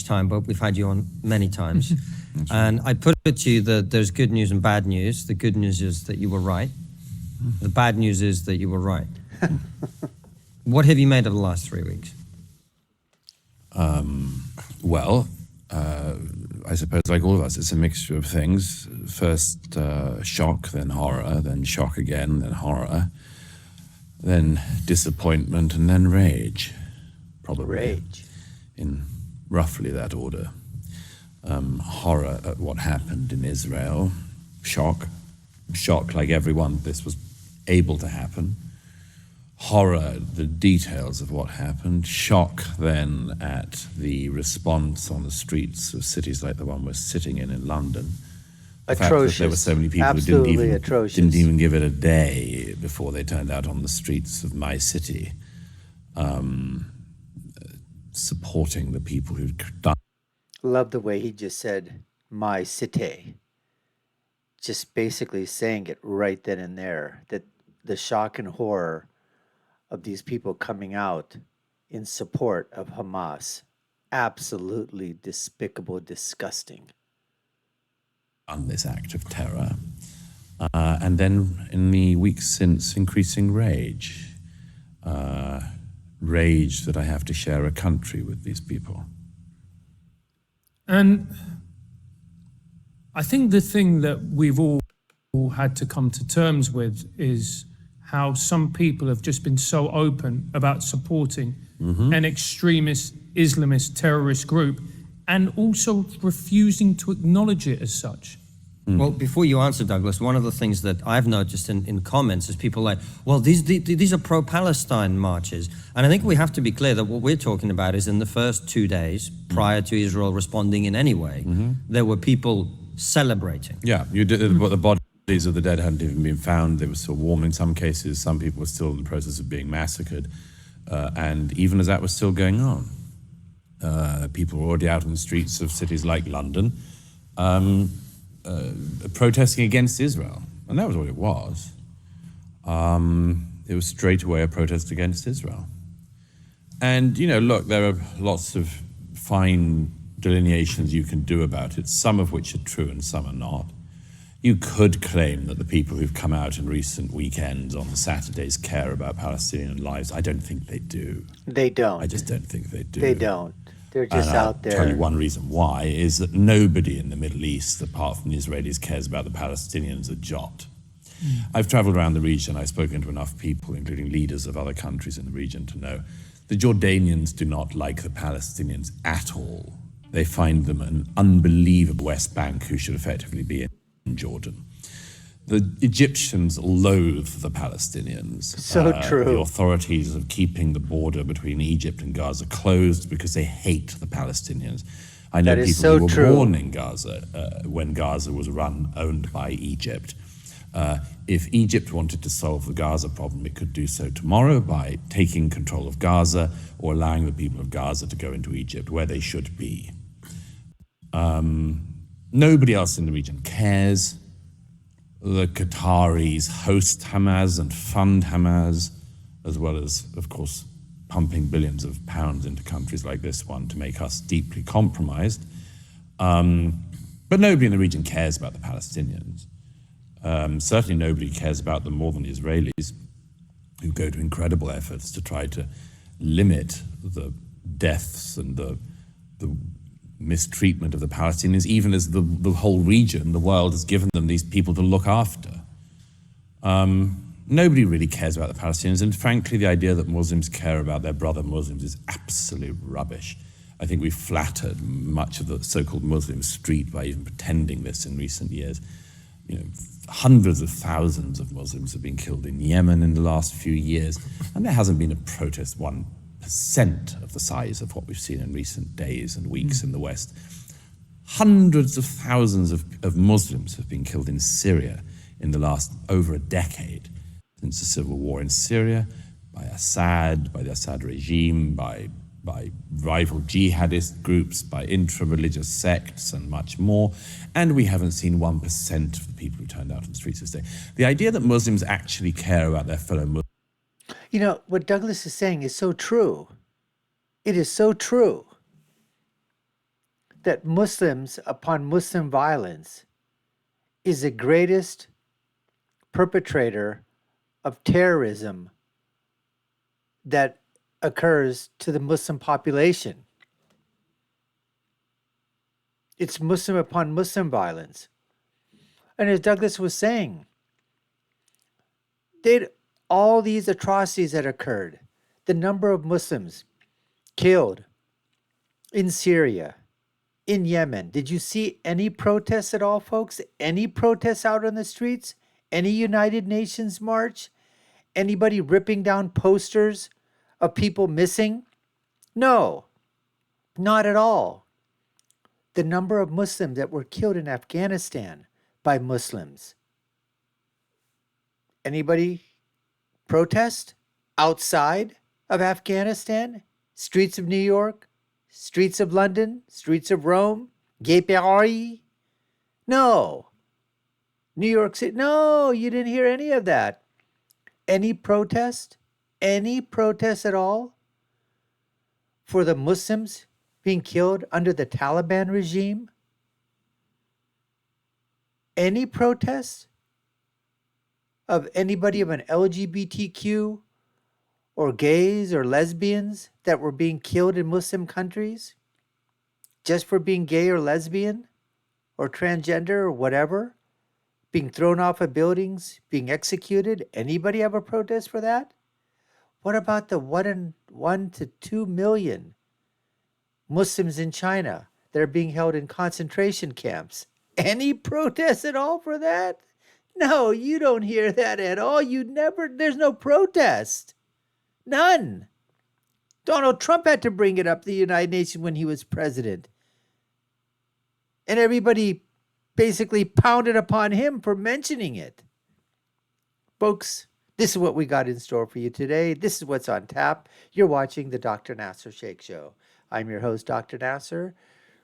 time, but we've had you on many times. And I put it to you that there's good news and bad news. The good news is that you were right. The bad news is that you were right. What have you made of the last 3 weeks? Well, I suppose like all of us, it's a mixture of things. First shock, then horror, then shock again, then horror, then disappointment, and then rage. Probably. Rage. In roughly that order. Horror at what happened in Israel. Shock like everyone, this was able to happen. Horror, the details of what happened. Shock then at the response on the streets of cities like the one we're sitting in London. The fact that there were so many people Absolutely who didn't even give it a day before they turned out on the streets of my city, supporting the people who'd done. Love the way he just said, my city. Just basically saying it right then and there, that the shock and horror of these people coming out in support of Hamas. Absolutely despicable, disgusting. On this act of terror. And then in the weeks since, increasing rage. Rage that I have to share a country with these people. And I think the thing that we've all had to come to terms with is how some people have just been so open about supporting an extremist Islamist terrorist group and also refusing to acknowledge it as such. Well, before you answer, Douglas, one of the things that I've noticed in comments is people like, well, these are pro-Palestine marches. And I think we have to be clear that what we're talking about is in the first 2 days, prior to Israel responding in any way, there were people celebrating. Yeah, you did, but the bodies of the dead hadn't even been found. They were still warm in some cases. Some people were still in the process of being massacred. And even as that was still going on, people were already out on the streets of cities like London, protesting against Israel. And that was what it was. It was straight away a protest against Israel. And, you know, look, there are lots of fine delineations you can do about it, some of which are true and some are not. You could claim that the people who've come out in recent weekends on the Saturdays care about Palestinian lives. I don't think they do. They don't. I just don't think they do. They don't. They're just out there. I'll tell you one reason why, is that nobody in the Middle East, apart from the Israelis, cares about the Palestinians a jot. I've traveled around the region. I've spoken to enough people, including leaders of other countries in the region, to know the Jordanians do not like the Palestinians at all. They find them an unbelievable West Bank who should effectively be in Jordan. The Egyptians loathe the Palestinians. So true. The authorities are keeping the border between Egypt and Gaza closed because they hate the Palestinians. I know people who were born in Gaza when Gaza was owned by Egypt. If Egypt wanted to solve the Gaza problem, it could do so tomorrow by taking control of Gaza or allowing the people of Gaza to go into Egypt, where they should be. Nobody else in the region cares. The Qataris host Hamas and fund Hamas, as well as, of course, pumping billions of pounds into countries like this one to make us deeply compromised. But nobody in the region cares about the Palestinians. Certainly nobody cares about them more than the Israelis, who go to incredible efforts to try to limit the deaths and the mistreatment of the Palestinians, even as the whole region, the world, has given them these people to look after. Nobody really cares about the Palestinians, and frankly, the idea that Muslims care about their brother Muslims is absolute rubbish. I think we've flattered much of the so-called Muslim street by even pretending this in recent years. You know, hundreds of thousands of Muslims have been killed in Yemen in the last few years, and there hasn't been a protest 1% of the size of what we've seen in recent days and weeks in the West. Hundreds of thousands of Muslims have been killed in Syria in the last over a decade, since the civil war in Syria, by Assad, by the Assad regime, by rival jihadist groups, by intra-religious sects, and much more. And we haven't seen 1% of the people who turned out on the streets this day. The idea that Muslims actually care about their fellow Muslims. You know, what Douglas is saying is so true. It is so true. that Muslims upon Muslim violence is the greatest perpetrator of terrorism that occurs to the Muslim population. It's Muslim upon Muslim violence. And as Douglas was saying, all these atrocities that occurred, the number of Muslims killed in Syria, in Yemen. Did you see any protests at all, folks? Any protests out on the streets? Any United Nations march? Anybody ripping down posters of people missing? No, not at all. The number of Muslims that were killed in Afghanistan by Muslims. Anybody protest outside of Afghanistan? Streets of New York? Streets of London? Streets of Rome? Gay Paris? No. New York City? No, you didn't hear any of that. Any protest? Any protest at all for the Muslims being killed under the Taliban regime? Any protest of anybody of an LGBTQ or gays or lesbians that were being killed in Muslim countries just for being gay or lesbian or transgender or whatever, being thrown off of buildings, being executed? Anybody have a protest for that? What about the 1 to 2 million Muslims in China that are being held in concentration camps? Any protest at all for that? No, you don't hear that at all. There's no protest. None. Donald Trump had to bring it up to the United Nations when he was president. And everybody basically pounded upon him for mentioning it. Folks, this is what we got in store for you today. This is what's on tap. You're watching the Dr. Nasir Shaikh Show. I'm your host, Dr. Nasir,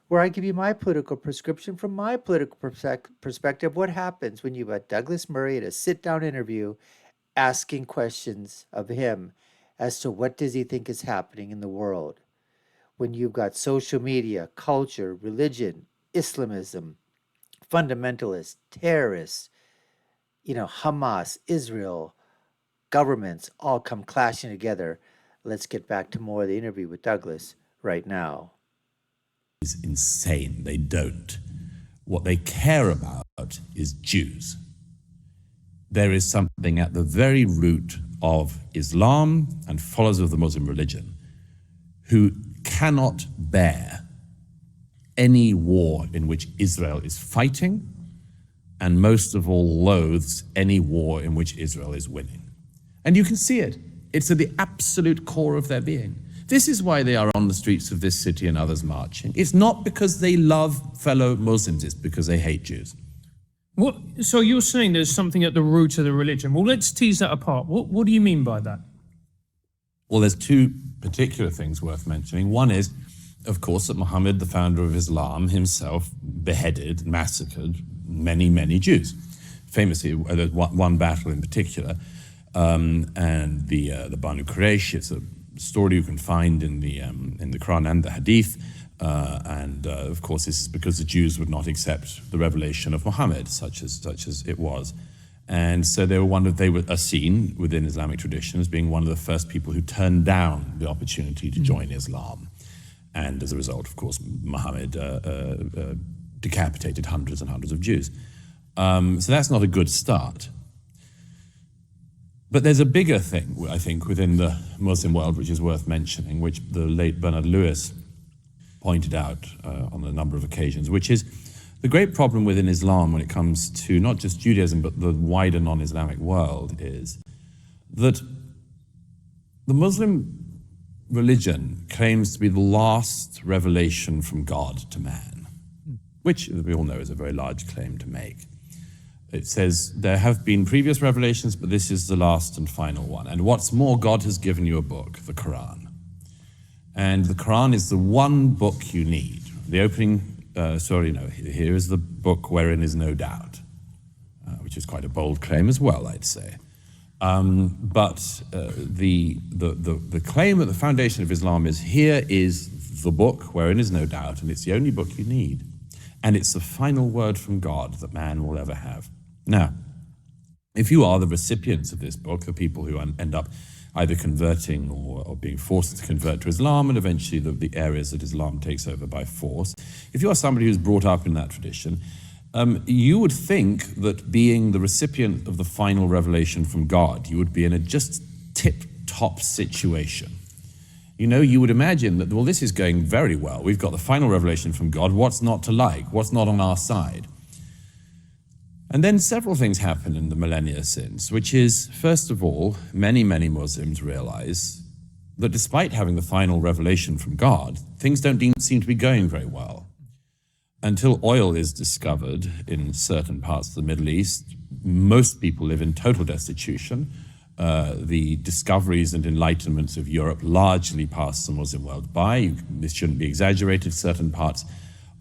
where I give you my political prescription from my political perspective. What happens when you have Douglas Murray at a sit-down interview asking questions of him as to what does he think is happening in the world? When you've got social media, culture, religion, Islamism, fundamentalists, terrorists, Hamas, Israel, governments all come clashing together. Let's get back to more of the interview with Douglas right now. Is insane. They don't. What they care about is Jews. There is something at the very root of Islam and followers of the Muslim religion who cannot bear any war in which Israel is fighting, and most of all loathes any war in which Israel is winning. And you can see it. It's at the absolute core of their being. This is why they are on the streets of this city and others marching. It's not because they love fellow Muslims, it's because they hate Jews. So you're saying there's something at the root of the religion. Well, let's tease that apart. What do you mean by that? Well, there's two particular things worth mentioning. One is, of course, that Muhammad, the founder of Islam, himself beheaded, massacred many, many Jews. Famously, there's one battle in particular, and the Banu Quraysh. It's a story you can find in the Quran and the Hadith, and of course, this is because the Jews would not accept the revelation of Muhammad, such as it was. And so they were seen within Islamic tradition as being one of the first people who turned down the opportunity to join Islam. And as a result, of course, Muhammad decapitated hundreds and hundreds of Jews. So that's not a good start. But there's a bigger thing, I think, within the Muslim world, which is worth mentioning, which the late Bernard Lewis pointed out on a number of occasions, which is the great problem within Islam when it comes to not just Judaism, but the wider non-Islamic world, is that the Muslim religion claims to be the last revelation from God to man, which we all know is a very large claim to make. It says there have been previous revelations, but this is the last and final one. And what's more, God has given you a book, the Quran. And the Quran is the one book you need. The opening, here is the book wherein is no doubt, which is quite a bold claim as well, I'd say. But the claim at the foundation of Islam is, here is the book wherein is no doubt, and it's the only book you need. And it's the final word from God that man will ever have. Now, if you are the recipients of this book, the people who end up either converting or being forced to convert to Islam, and eventually the areas that Islam takes over by force, if you are somebody who's brought up in that tradition, you would think that being the recipient of the final revelation from God, you would be in a just tip-top situation. You know, you would imagine that, well, this is going very well. We've got the final revelation from God. What's not to like? What's not on our side? And then several things happen in the millennia since, which is, first of all, many, many Muslims realize that despite having the final revelation from God, things don't seem to be going very well. Until oil is discovered in certain parts of the Middle East, most people live in total destitution. The discoveries and enlightenments of Europe largely passed the Muslim world by. This shouldn't be exaggerated. Certain parts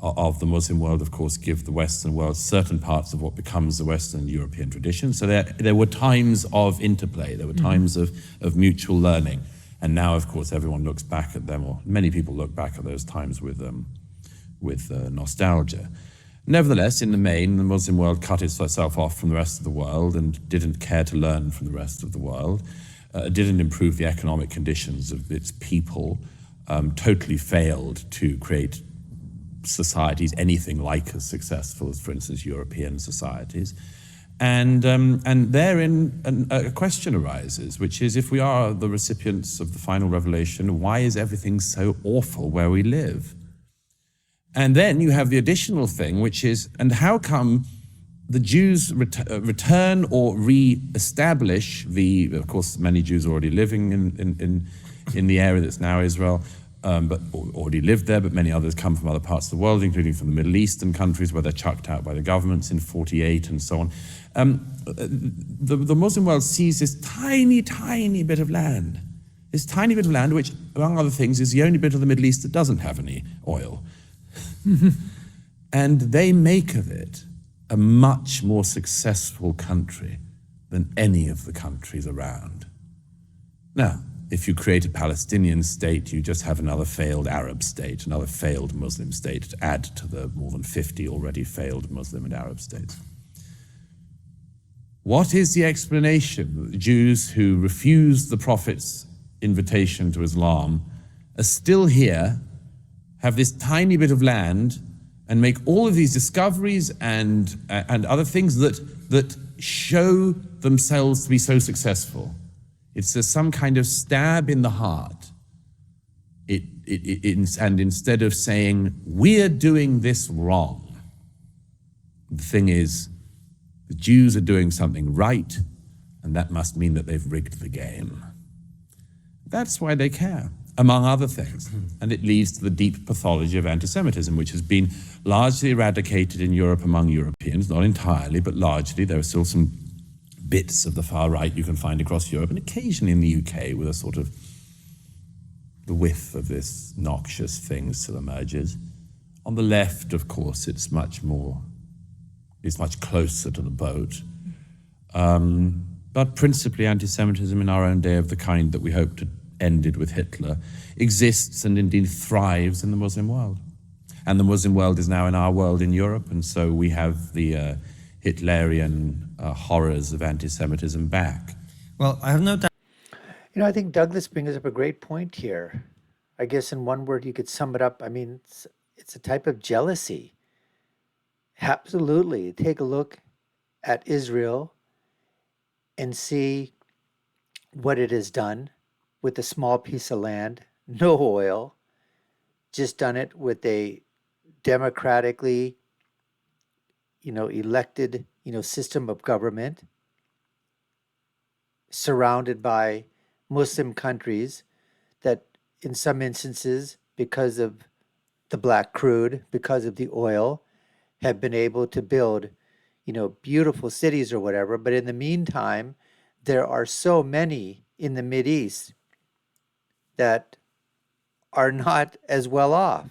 of the Muslim world, of course, give the Western world certain parts of what becomes the Western European tradition. So there were times of interplay. There were times of mutual learning. And now, of course, everyone looks back at them, or many people look back at those times with nostalgia. Nevertheless, in the main, the Muslim world cut itself off from the rest of the world and didn't care to learn from the rest of the world, didn't improve the economic conditions of its people, totally failed to create societies anything like as successful as, for instance, European societies. And therein a question arises, which is, if we are the recipients of the final revelation, why is everything so awful where we live? And then you have the additional thing, which is, and how come the Jews return or re-establish of course, many Jews are already living in the area that's now Israel, but already lived there, but many others come from other parts of the world, including from the Middle Eastern countries where they're chucked out by the governments in 48 and so on. The Muslim world sees this tiny, tiny bit of land, which, among other things, is the only bit of the Middle East that doesn't have any oil. And they make of it a much more successful country than any of the countries around. Now, if you create a Palestinian state, you just have another failed Arab state, another failed Muslim state to add to the more than 50 already failed Muslim and Arab states. What is the explanation that the Jews who refused the Prophet's invitation to Islam are still here, have this tiny bit of land, and make all of these discoveries and other things that show themselves to be so successful? It's some kind of stab in the heart. And instead of saying, we're doing this wrong, the thing is, the Jews are doing something right, and that must mean that they've rigged the game. That's why they care, among other things. And it leads to the deep pathology of anti-Semitism, which has been largely eradicated in Europe among Europeans, not entirely, but largely. There are still some bits of the far right you can find across Europe, and occasionally in the UK with a sort of the whiff of this noxious thing still emerges. On the left, of course, it's much closer to the boat. But principally anti-Semitism in our own day, of the kind that we hope to ended with Hitler, exists and indeed thrives in the Muslim world. And the Muslim world is now in our world in Europe, and so we have the Hitlerian horrors of anti-Semitism back. Well, I have no doubt. I think Douglas brings up a great point here. I guess in one word you could sum it up. I mean, it's a type of jealousy. Absolutely. Take a look at Israel and see what it has done with a small piece of land, no oil, just done it with a democratically, elected, system of government, surrounded by Muslim countries that in some instances, because of the black crude, because of the oil, have been able to build, beautiful cities or whatever. But in the meantime, there are so many in the Mideast that are not as well off.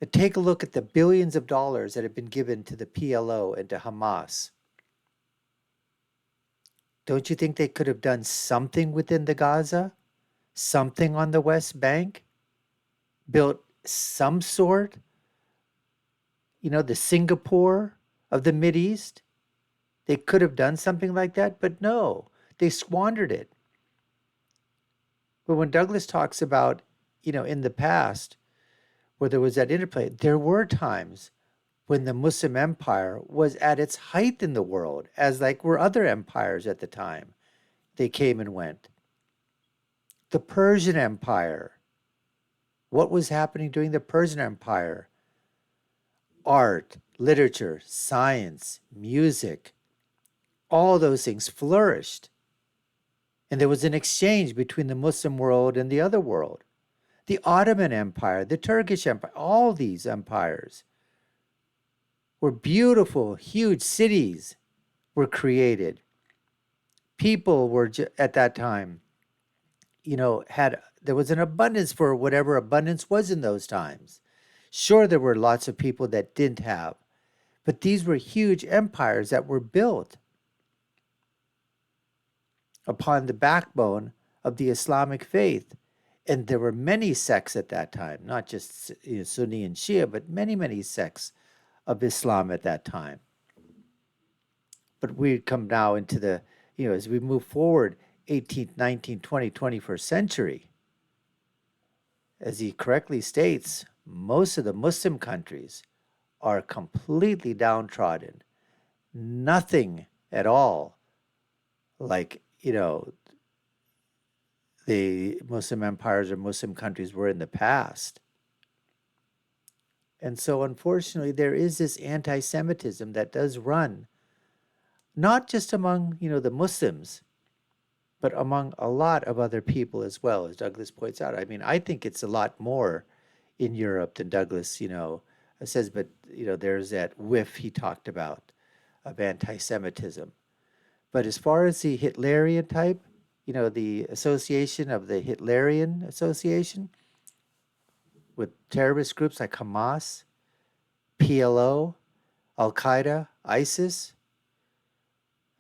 And take a look at the billions of dollars that have been given to the PLO and to Hamas. Don't you think they could have done something within the Gaza something on the West Bank, built some sort, the Singapore of the Mideast. They could have done something like that, but no, they squandered it. But when Douglas talks about, in the past, where there was that interplay, there were times when the Muslim empire was at its height in the world, as like were other empires at the time. They came and went. The Persian Empire. What was happening during the Persian Empire? Art, literature, science, music, all those things flourished. And there was an exchange between the Muslim world and the other world. The Ottoman Empire, the Turkish Empire, all these empires were beautiful, huge cities were created. People were, at that time, there was an abundance for whatever abundance was in those times. Sure, there were lots of people that didn't have, but these were huge empires that were built upon the backbone of the Islamic faith. And there were many sects at that time, not just Sunni and Shia, but many, many sects of Islam at that time. But we come now into the, as we move forward, 18th, 19th, 20th, 21st century, as he correctly states, most of the Muslim countries are completely downtrodden. Nothing at all like, the Muslim empires or Muslim countries were in the past. And so, unfortunately, there is this anti-Semitism that does run, not just among, the Muslims, but among a lot of other people as well, as Douglas points out. I mean, I think it's a lot more in Europe than Douglas, says, but, there's that whiff he talked about of anti-Semitism. But as far as the Hitlerian type, the association of the Hitlerian Association with terrorist groups like Hamas, PLO, Al-Qaeda, ISIS,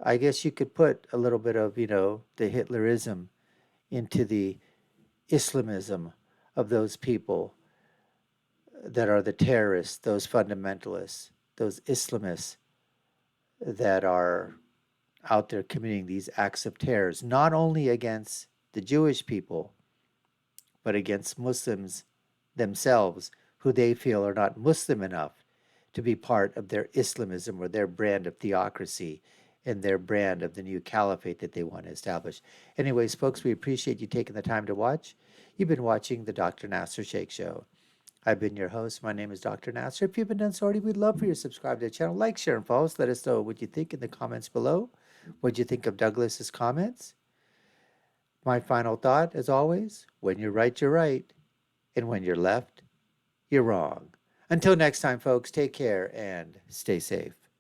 I guess you could put a little bit of, the Hitlerism into the Islamism of those people that are the terrorists, those fundamentalists, those Islamists that are out there committing these acts of terrors, not only against the Jewish people, but against Muslims themselves, who they feel are not Muslim enough to be part of their Islamism or their brand of theocracy and their brand of the new caliphate that they want to establish. Anyways, folks, we appreciate you taking the time to watch. You've been watching the Dr. Nasir Shaikh Show. I've been your host. My name is Dr. Nasir. If you haven't done so already, we'd love for you to subscribe to the channel. Like, share, and follow us. Let us know what you think in the comments below. What do you think of Douglas's comments? My final thought, as always, when you're right, you're right. And when you're left, you're wrong. Until next time, folks, take care and stay safe.